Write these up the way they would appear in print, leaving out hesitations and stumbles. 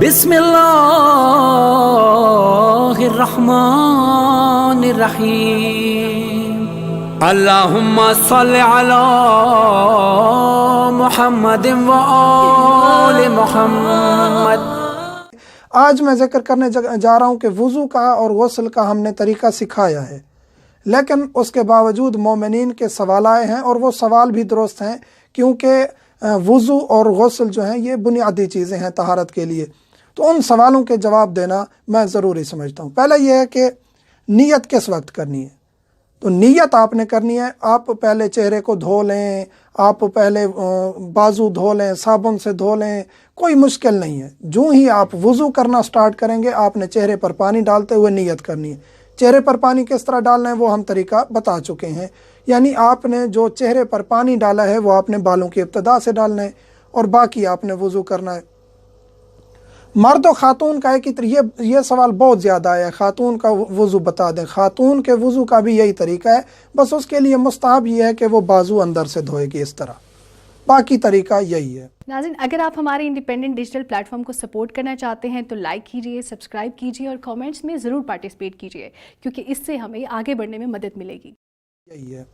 बिस्मिल्लाहिर्रहमानिर्रहीम। अल्लाहुम्मा सल्लि अला मुहम्मद व आले मुहम्मद। आज मैं ज़िक्र करने जा रहा हूँ कि वज़ू का और गुस्ल का हमने तरीका सिखाया है, लेकिन उसके बावजूद मोमिनीन के सवाल आए हैं और वो सवाल भी दुरुस्त हैं, क्योंकि वज़ू और गुस्ल जो हैं ये बुनियादी चीज़ें हैं तहारत के लिए। तो उन सवालों के जवाब देना मैं ज़रूरी समझता हूँ। पहले यह है कि नीयत किस वक्त करनी है। तो नीयत आपने करनी है, आप पहले चेहरे को धो लें, आप पहले बाजू धो लें, साबुन से धो लें, कोई मुश्किल नहीं है। जो ही आप वज़ू करना स्टार्ट करेंगे आपने चेहरे पर पानी डालते हुए नीयत करनी है। चेहरे पर पानी किस तरह डालना है वो हम तरीका बता चुके हैं। यानी आपने जो चेहरे पर पानी डाला है वो आपने बालों की इब्तिदा से डालना है और बाकी आपने वज़ू करना है। मर्द और ख़ातून का एक ये सवाल बहुत ज़्यादा है, ख़ातून का वज़ू बता दें। ख़ातून के वज़ू का भी यही तरीका है, बस उसके लिए मुस्तहब ये है कि वो बाजू अंदर से धोएगी इस तरह, बाकी तरीका यही है। नाज़रीन, अगर आप हमारे इंडिपेंडेंट डिजिटल प्लेटफॉर्म को सपोर्ट करना चाहते हैं तो लाइक कीजिए, सब्सक्राइब कीजिए और कमेंट्स में ज़रूर पार्टिसिपेट कीजिए, क्योंकि इससे हमें आगे बढ़ने में मदद मिलेगी। यही है।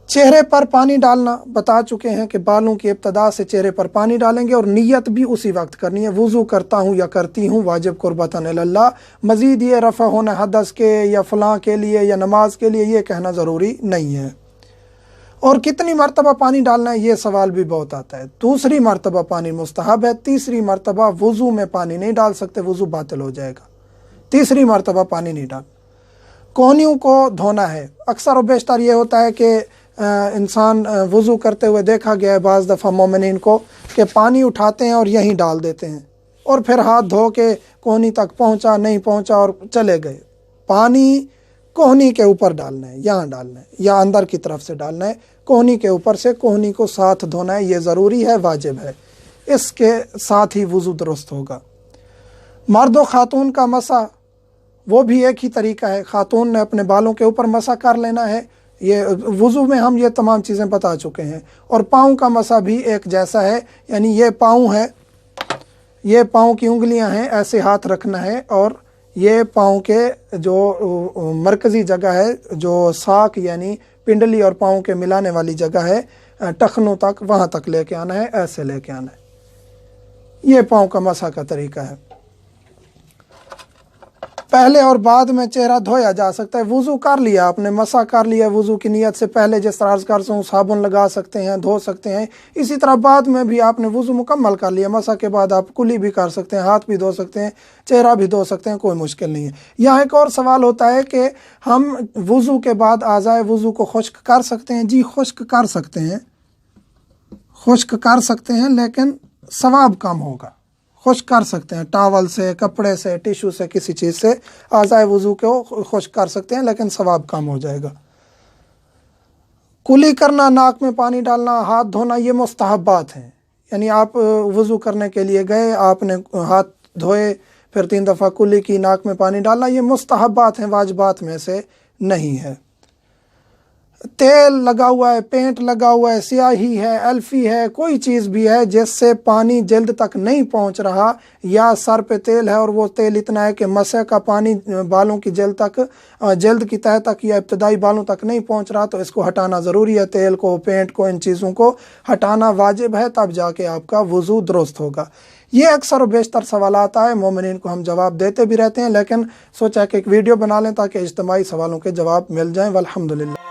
चेहरे पर पानी डालना बता चुके हैं कि बालों की इब्तिदा से चेहरे पर पानी डालेंगे और नीयत भी उसी वक्त करनी है। वज़ू करता हूँ या करती हूँ वाजिब कुर्बतन इल्लल्लाह। मज़ीद ये रफ़ा होना हदस के या फ़लाँ के लिए या नमाज के लिए ये कहना ज़रूरी नहीं है। और कितनी मरतबा पानी डालना है ये सवाल भी बहुत आता है। दूसरी मरतबा पानी मुस्तहब है, तीसरी मरतबा वज़ू में पानी नहीं डाल सकते, वज़ू बातिल हो जाएगा। तीसरी मरतबा पानी नहीं डाल। कोहनियों को धोना है। अक्सर और बेशतर ये होता है कि इंसान वज़ू करते हुए देखा गया है बाज़ दफ़ा मोमिनीन को कि पानी उठाते हैं और यहीं डाल देते हैं और फिर हाथ धो के कोहनी तक पहुंचा नहीं पहुंचा और चले गए। पानी कोहनी के ऊपर डालना है, यहाँ डालना है या अंदर की तरफ से डालना है। कोहनी के ऊपर से कोहनी को साथ धोना है, ये ज़रूरी है, वाजिब है। इसके साथ ही वज़ू दुरुस्त होगा। मर्द व ख़ातून का मसा वो भी एक ही तरीका है। ख़ातून ने अपने बालों के ऊपर मसा कर लेना है, ये वज़ू में हम ये तमाम चीज़ें बता चुके हैं। और पाँव का मसा भी एक जैसा है, यानी ये पाँव है, ये पाँव की उंगलियां हैं, ऐसे हाथ रखना है और ये पाँव के जो मरकज़ी जगह है, जो साक यानी पिंडली और पाँव के मिलाने वाली जगह है, टखनों तक, वहाँ तक लेके आना है, ऐसे लेके आना है। ये पाँव का मसा का तरीका है। पहले और बाद में चेहरा धोया जा सकता है। वज़ू कर लिया आपने, मसा कर लिया वज़ू की नीयत से पहले, जिस तरह कर सकूँ साबुन लगा सकते हैं, धो सकते हैं। इसी तरह बाद में भी आपने वज़ू मुकम्मल कर लिया, मसा के बाद आप कुली भी कर सकते हैं, हाथ भी धो सकते हैं, चेहरा भी धो सकते हैं, कोई मुश्किल नहीं है। यहाँ एक और सवाल होता है कि हम वज़ू के बाद आज़ाए वज़ू को खुश्क कर सकते हैं। जी खुश्क कर सकते हैं, खुश्क कर सकते हैं, लेकिन सवाब कम होगा। खुश्क कर सकते हैं, टावल से, कपड़े से, टिशू से, किसी चीज़ से आज़ाए वज़ू को खुश्क कर सकते हैं, लेकिन सवाब कम हो जाएगा। कुली करना, नाक में पानी डालना, हाथ धोना, ये मुस्तहब्बात हैं। यानी आप वज़ू करने के लिए गए, आपने हाथ धोए, फिर 3 दफ़ा कुली की, नाक में पानी डालना, ये मुस्तहब्बात हैं, वाजिबात में से नहीं है। तेल लगा हुआ है, पेंट लगा हुआ है, स्याही है, अल्फी है, कोई चीज़ भी है जिससे पानी जल्द तक नहीं पहुंच रहा, या सर पे तेल है और वो तेल इतना है कि मसे का पानी बालों की जल्द की तह तक या इब्तदाई बालों तक नहीं पहुंच रहा, तो इसको हटाना ज़रूरी है। तेल को, पेंट को, इन चीज़ों को हटाना वाजिब है, तब जाके आपका वज़ू दुरुस्त होगा। ये अक्सर और बेशतर सवाल आता है, मोमिनीन को हम जवाब देते भी रहते हैं, लेकिन सोचा कि एक वीडियो बना लें ताकि इज्तिमाई सवालों के जवाब मिल जाएँ। वल्हम्दुलिल्लाह।